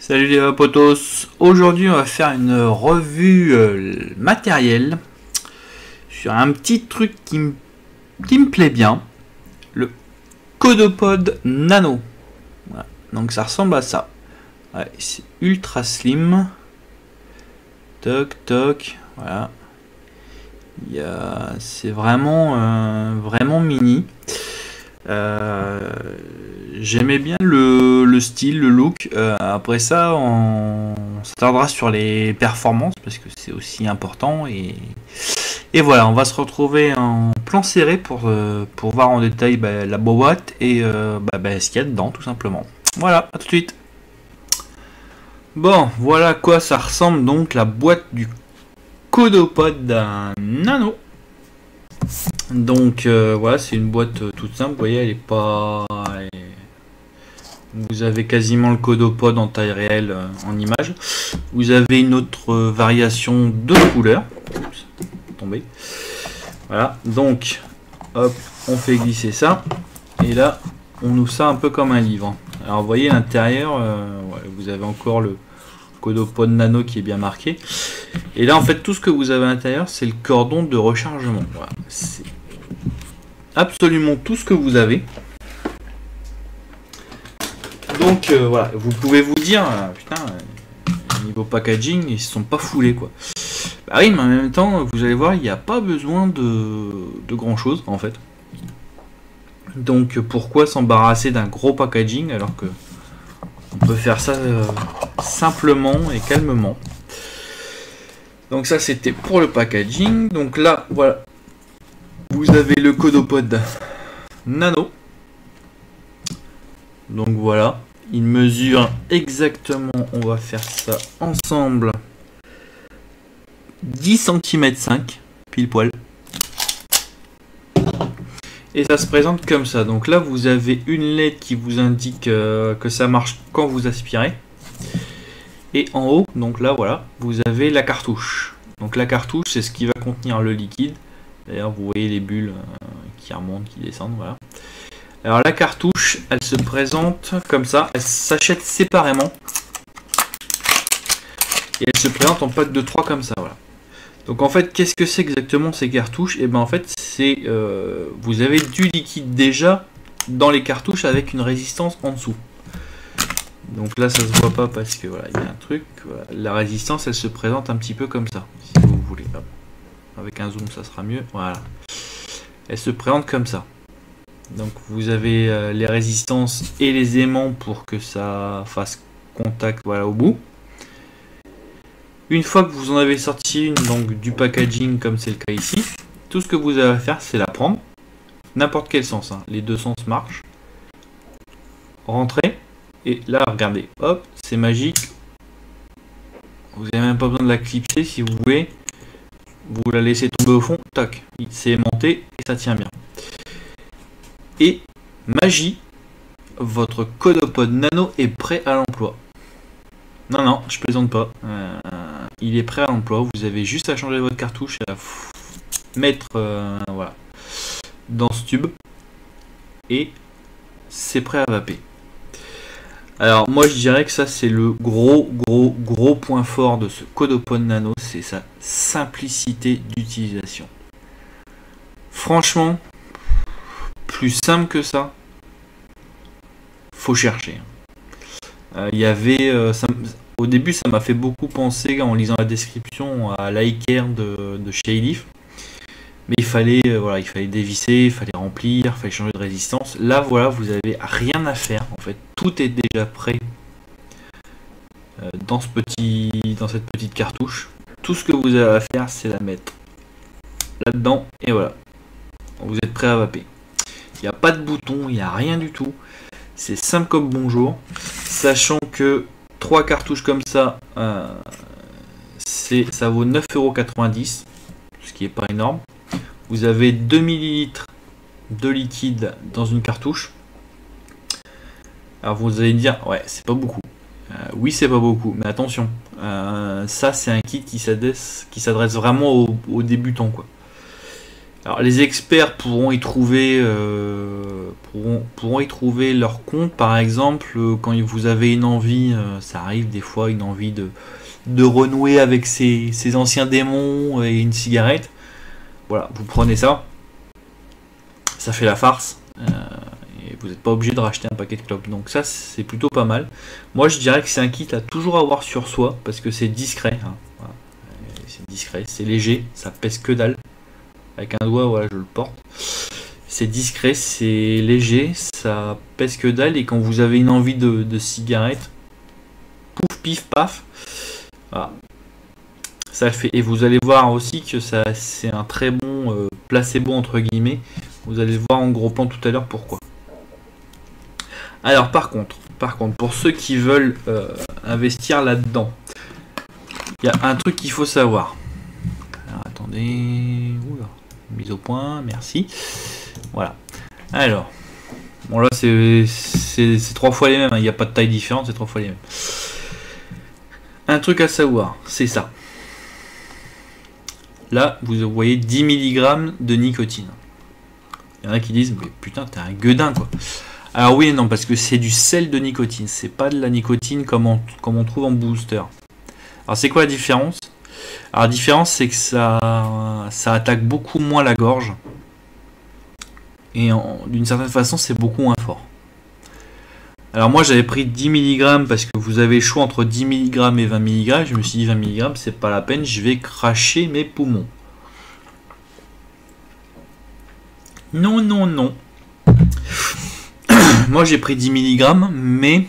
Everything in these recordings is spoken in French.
Salut les potos, aujourd'hui on va faire une revue matérielle sur un petit truc qui me plaît bien, le Codopod Nano. Voilà. Donc ça ressemble à ça, ouais, c'est ultra slim, toc toc, voilà, c'est vraiment mini. J'aimais bien le style, le look. Après ça, on s'attardera sur les performances parce que c'est aussi important. Et voilà, on va se retrouver en plan serré pour voir en détail la boîte et ce qu'il y a dedans, tout simplement. Voilà, à tout de suite. Bon, voilà à quoi ça ressemble donc la boîte du Codopod Nano. Donc voilà, c'est une boîte toute simple, vous voyez, elle est pas... Vous avez quasiment le Codopod en taille réelle en image. Vous avez une autre variation de couleur. Oups, tombé. Voilà, donc hop, on fait glisser ça. Et là, on ouvre ça un peu comme un livre. Alors vous voyez l'intérieur, vous avez encore le Codopod Nano qui est bien marqué. Et là en fait tout ce que vous avez à l'intérieur c'est le cordon de rechargement. Voilà, c'est absolument tout ce que vous avez. Donc voilà, vous pouvez vous dire, putain, niveau packaging, ils se sont pas foulés quoi. Bah oui, mais en même temps, vous allez voir, il n'y a pas besoin de grand chose en fait. Donc pourquoi s'embarrasser d'un gros packaging alors que on peut faire ça simplement et calmement. Donc ça c'était pour le packaging. Donc là, voilà, vous avez le Codopod Nano. Donc voilà, il mesure exactement, on va faire ça ensemble, 10 cm 5, pile poil. Et ça se présente comme ça. Donc là vous avez une LED qui vous indique que ça marche quand vous aspirez. Et en haut, donc là voilà, vous avez la cartouche. Donc la cartouche c'est ce qui va contenir le liquide. D'ailleurs vous voyez les bulles qui remontent, qui descendent, voilà. Alors la cartouche, elle se présente comme ça, elle s'achète séparément. Et elle se présente en pack de 3 comme ça, voilà. Donc en fait, qu'est-ce que c'est exactement ces cartouches? Et ben en fait, c'est vous avez du liquide déjà dans les cartouches avec une résistance en dessous. Donc là, ça se voit pas parce que voilà, il y a un truc. Voilà. La résistance, elle se présente un petit peu comme ça, si vous voulez. Hop. Avec un zoom, ça sera mieux. Voilà. Elle se présente comme ça. Donc vous avez les résistances et les aimants pour que ça fasse contact, voilà, au bout. Une fois que vous en avez sorti une donc du packaging comme c'est le cas ici, tout ce que vous avez à faire c'est la prendre, n'importe quel sens, hein. Les deux sens marchent. Rentrez et là regardez, hop, c'est magique. Vous n'avez même pas besoin de la clipser si vous voulez. Vous la laissez tomber au fond, tac, c'est aimanté et ça tient bien. Et magie, votre Codopod Nano est prêt à l'emploi. Non, je plaisante pas. Il est prêt à l'emploi. Vous avez juste à changer votre cartouche et à mettre voilà, dans ce tube. Et c'est prêt à vaper. Alors moi je dirais que ça c'est le gros point fort de ce Codopod Nano. C'est sa simplicité d'utilisation. Franchement, plus simple que ça, faut chercher. Il y avait, au début, ça m'a fait beaucoup penser en lisant la description à l'iCare de chez Elif. Mais il fallait dévisser, il fallait remplir, il fallait changer de résistance. Là, voilà, vous avez rien à faire. En fait, tout est déjà prêt dans cette petite cartouche. Tout ce que vous avez à faire, c'est la mettre là-dedans et voilà. Vous êtes prêt à vaper. Il n'y a pas de bouton, il n'y a rien du tout. C'est simple comme bonjour. Sachant que 3 cartouches comme ça, ça vaut 9,90 €, ce qui n'est pas énorme. Vous avez 2 ml de liquide dans une cartouche. Alors vous allez me dire, ouais, c'est pas beaucoup. Oui, c'est pas beaucoup, mais attention. Ça, c'est un kit qui s'adresse vraiment aux débutants, quoi. Alors les experts pourront y trouver pourront y trouver leur compte, par exemple quand vous avez une envie, ça arrive des fois, une envie de renouer avec ses anciens démons et une cigarette. Voilà, vous prenez ça, ça fait la farce, et vous n'êtes pas obligé de racheter un paquet de clopes. Donc ça c'est plutôt pas mal. Moi je dirais que c'est un kit à toujours avoir sur soi parce que c'est discret, hein. Voilà. C'est discret, c'est léger, ça pèse que dalle. Avec un doigt, voilà, je le porte. C'est discret, c'est léger, ça pèse que dalle. Et quand vous avez une envie de cigarette, pouf, pif, paf, voilà. Ça le fait. Et vous allez voir aussi que ça, c'est un très bon placebo entre guillemets. Vous allez voir en gros plan tout à l'heure pourquoi. Alors par contre, pour ceux qui veulent investir là-dedans, il y a un truc qu'il faut savoir. Alors attendez, oula. Mise au point, merci. Voilà. Alors, bon là c'est 3 fois les mêmes, hein. Il n'y a pas de taille différente, c'est 3 fois les mêmes. Un truc à savoir, c'est ça. Là, vous voyez 10 mg de nicotine. Il y en a qui disent, mais putain, t'es un gueudin quoi. Alors oui et non, parce que c'est du sel de nicotine, c'est pas de la nicotine comme on trouve en booster. Alors c'est quoi la différence? Alors la différence c'est que ça attaque beaucoup moins la gorge et d'une certaine façon c'est beaucoup moins fort. Alors moi j'avais pris 10 mg parce que vous avez le choix entre 10 mg et 20 mg. Je me suis dit 20 mg c'est pas la peine, je vais cracher mes poumons. Non, non, non. Moi j'ai pris 10 mg mais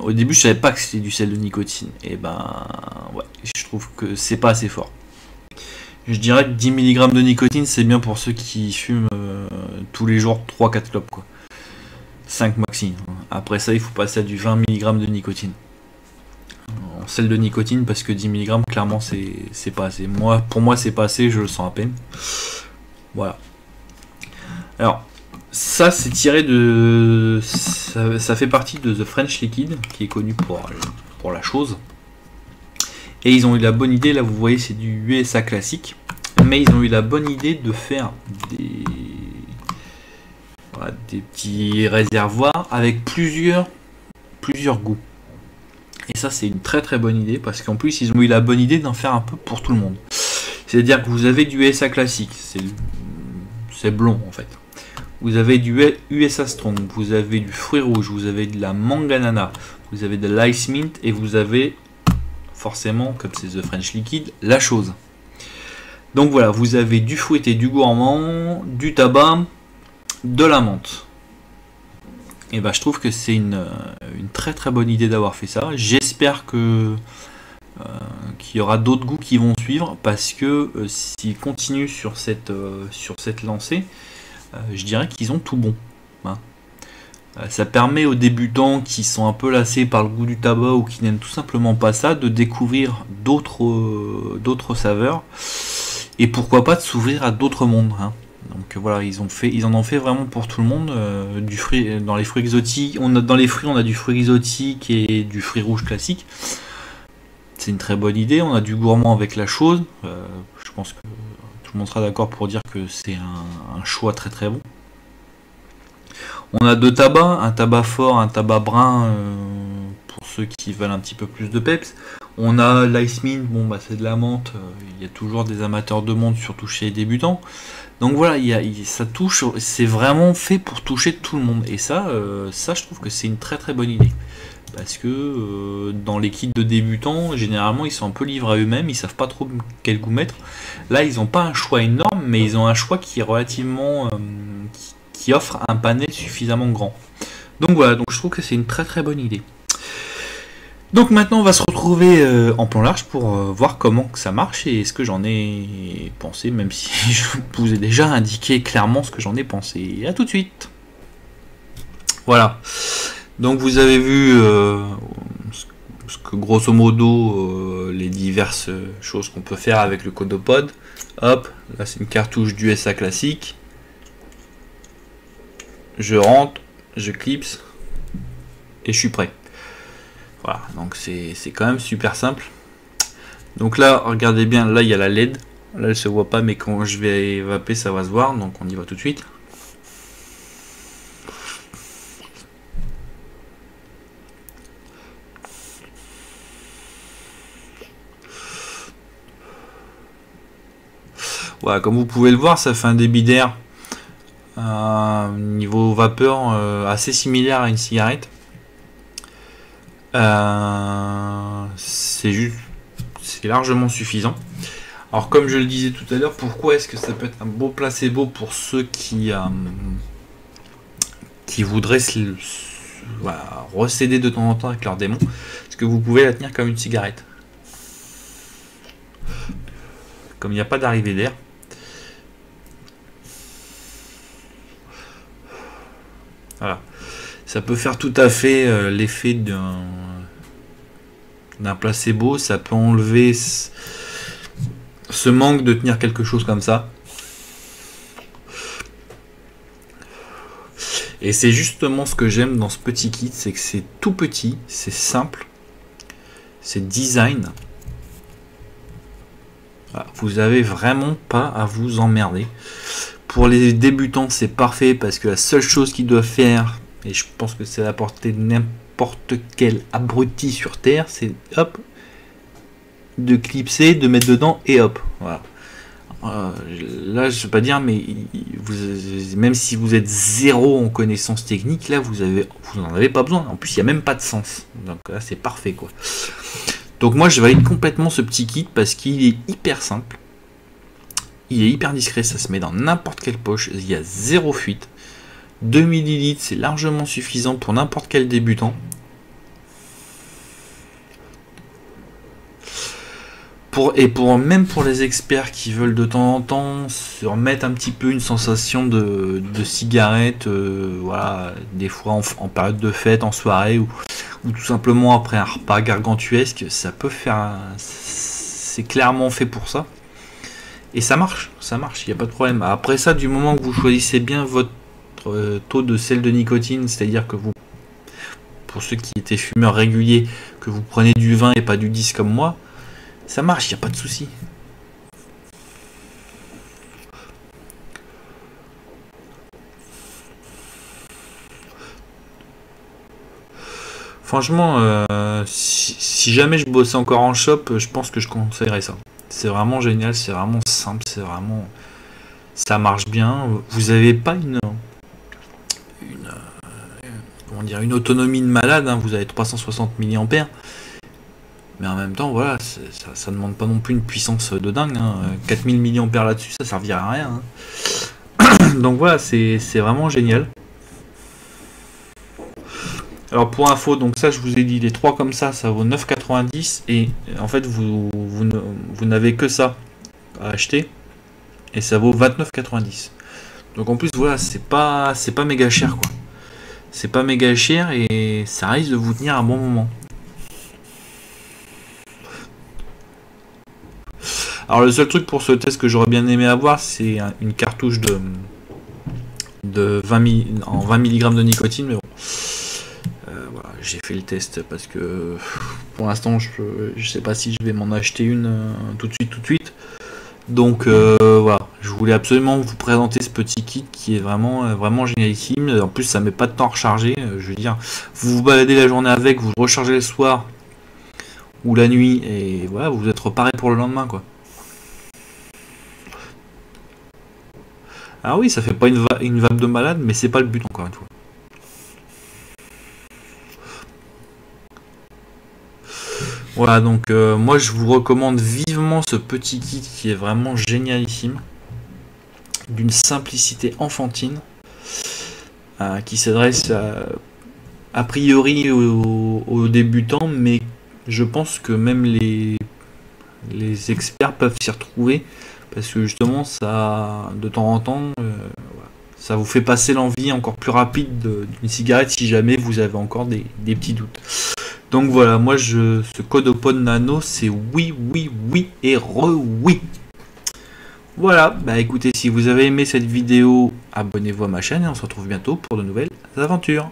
au début je savais pas que c'était du sel de nicotine. Et ben ouais, je trouve que c'est pas assez fort. Je dirais que 10 mg de nicotine c'est bien pour ceux qui fument tous les jours 3-4 clopes quoi. 5 maxi. Après ça il faut passer à du 20 mg de nicotine. En sel de nicotine parce que 10 mg clairement c'est pas assez. Pour moi c'est pas assez, je le sens à peine. Voilà. Alors ça c'est tiré de... Ça fait partie de The French Liquid, qui est connu pour la chose. Et ils ont eu la bonne idée, là vous voyez c'est du USA classique. Mais ils ont eu la bonne idée de faire des petits réservoirs avec plusieurs goûts. Et ça c'est une très très bonne idée, parce qu'en plus ils ont eu la bonne idée d'en faire un peu pour tout le monde. C'est-à-dire que vous avez du USA classique, c'est blond en fait. Vous avez du USA Strong, vous avez du fruit rouge, vous avez de la manganana, vous avez de l'ice mint et vous avez forcément, comme c'est The French Liquid, la chose. Donc voilà, vous avez du fruité, du gourmand, du tabac, de la menthe. Et ben je trouve que c'est une très très bonne idée d'avoir fait ça. J'espère que qu'il y aura d'autres goûts qui vont suivre, parce que s'ils continuent sur cette lancée, je dirais qu'ils ont tout bon. Hein. Ça permet aux débutants qui sont un peu lassés par le goût du tabac ou qui n'aiment tout simplement pas ça, de découvrir d'autres saveurs et pourquoi pas de s'ouvrir à d'autres mondes. Hein. Donc voilà, ils en ont fait vraiment pour tout le monde. Du fruit, dans les fruits exotiques, dans les fruits on a du fruit exotique et du fruit rouge classique. C'est une très bonne idée. On a du gourmand avec la chose. Je pense que tout le monde sera d'accord pour dire que c'est un choix très très bon. On a deux tabacs, un tabac fort, un tabac brun pour ceux qui veulent un petit peu plus de peps. On a l'ice mint, bon bah c'est de la menthe, il y a toujours des amateurs de menthe, surtout chez les débutants. Donc voilà, ça touche, c'est vraiment fait pour toucher tout le monde. Et ça je trouve que c'est une très très bonne idée. Parce que dans les kits de débutants, généralement ils sont un peu livrés à eux-mêmes, ils savent pas trop quel goût mettre. Là ils n'ont pas un choix énorme, mais ils ont un choix qui est relativement... qui offre un panel suffisamment grand. Donc voilà, donc je trouve que c'est une très très bonne idée. Donc maintenant on va se retrouver en plan large pour voir comment que ça marche et ce que j'en ai pensé, même si je vous ai déjà indiqué clairement ce que j'en ai pensé. A tout de suite. Voilà. Donc vous avez vu ce que grosso modo les diverses choses qu'on peut faire avec le Codopod. Hop, là c'est une cartouche d'USA classique. Je rentre, je clipse et je suis prêt. Voilà, donc c'est quand même super simple. Donc là, regardez bien, là il y a la LED. Là, elle se voit pas, mais quand je vais vaper, ça va se voir. Donc, on y va tout de suite. Voilà, comme vous pouvez le voir, ça fait un débit d'air niveau vapeur assez similaire à une cigarette. C'est largement suffisant. Alors comme je le disais tout à l'heure, pourquoi est-ce que ça peut être un beau placebo pour ceux qui voudraient voilà, recéder de temps en temps avec leur démon, parce que vous pouvez la tenir comme une cigarette. Comme il n'y a pas d'arrivée d'air, voilà. Ça peut faire tout à fait l'effet d'un placebo, ça peut enlever ce manque de tenir quelque chose comme ça. Et c'est justement ce que j'aime dans ce petit kit, c'est que c'est tout petit, c'est simple, c'est design. Voilà, vous avez vraiment pas à vous emmerder. Pour les débutants, c'est parfait parce que la seule chose qu'ils doivent faire, et je pense que c'est à la portée de n'importe quel abruti sur Terre, c'est hop, de clipser, de mettre dedans et hop, voilà. Là, je ne vais pas dire, mais même si vous êtes zéro en connaissance technique, là, vous n'en avez pas besoin. En plus, il n'y a même pas de sens. Donc là, c'est parfait, quoi. Donc moi, je valide complètement ce petit kit parce qu'il est hyper simple. Il est hyper discret, ça se met dans n'importe quelle poche. Il y a zéro fuite. 2 ml, c'est largement suffisant pour n'importe quel débutant. Même pour les experts qui veulent de temps en temps se remettre un petit peu une sensation de cigarette, voilà, des fois en période de fête, en soirée, ou tout simplement après un repas gargantuesque, ça peut faire, c'est clairement fait pour ça. Et ça marche, il n'y a pas de problème. Après ça, du moment que vous choisissez bien votre taux de sel de nicotine, c'est-à-dire que vous, pour ceux qui étaient fumeurs réguliers, que vous prenez du 20 et pas du 10 comme moi, ça marche, il n'y a pas de souci. Franchement, si jamais je bossais encore en shop, je pense que je conseillerais ça. C'est vraiment génial, c'est vraiment simple, ça marche bien. Vous n'avez pas comment dire, une autonomie de malade, hein. Vous avez 360 mAh. Mais en même temps, voilà, ça ne demande pas non plus une puissance de dingue, hein. 4000 mAh là-dessus, ça servira à rien, hein. Donc voilà, c'est vraiment génial. Alors pour info, donc ça je vous ai dit, les 3 comme ça vaut 9,90 et en fait vous n'avez que ça à acheter et ça vaut 29,90. Donc en plus voilà, c'est pas méga cher, quoi. C'est pas méga cher et ça risque de vous tenir un bon moment. Alors le seul truc pour ce test que j'aurais bien aimé avoir, c'est une cartouche de 20 mg de nicotine, mais bon. Voilà, j'ai fait le test parce que pour l'instant je sais pas si je vais m'en acheter une tout de suite. Donc voilà, je voulais absolument vous présenter ce petit kit qui est vraiment génialissime. En plus ça met pas de temps à recharger, je veux dire, vous vous baladez la journée avec, vous le rechargez le soir ou la nuit et voilà, vous êtes reparé pour le lendemain, quoi. Ah oui, ça fait pas une vape de malade, mais c'est pas le but, encore une fois. Voilà, donc moi je vous recommande vivement ce petit kit qui est vraiment génialissime, d'une simplicité enfantine, qui s'adresse a priori aux débutants, mais je pense que même les experts peuvent s'y retrouver, parce que justement ça, de temps en temps, ça vous fait passer l'envie encore plus rapide d'une cigarette si jamais vous avez encore des petits doutes. Donc voilà, moi ce Codopod Nano, c'est oui et oui. Voilà, bah écoutez, si vous avez aimé cette vidéo, abonnez-vous à ma chaîne et on se retrouve bientôt pour de nouvelles aventures.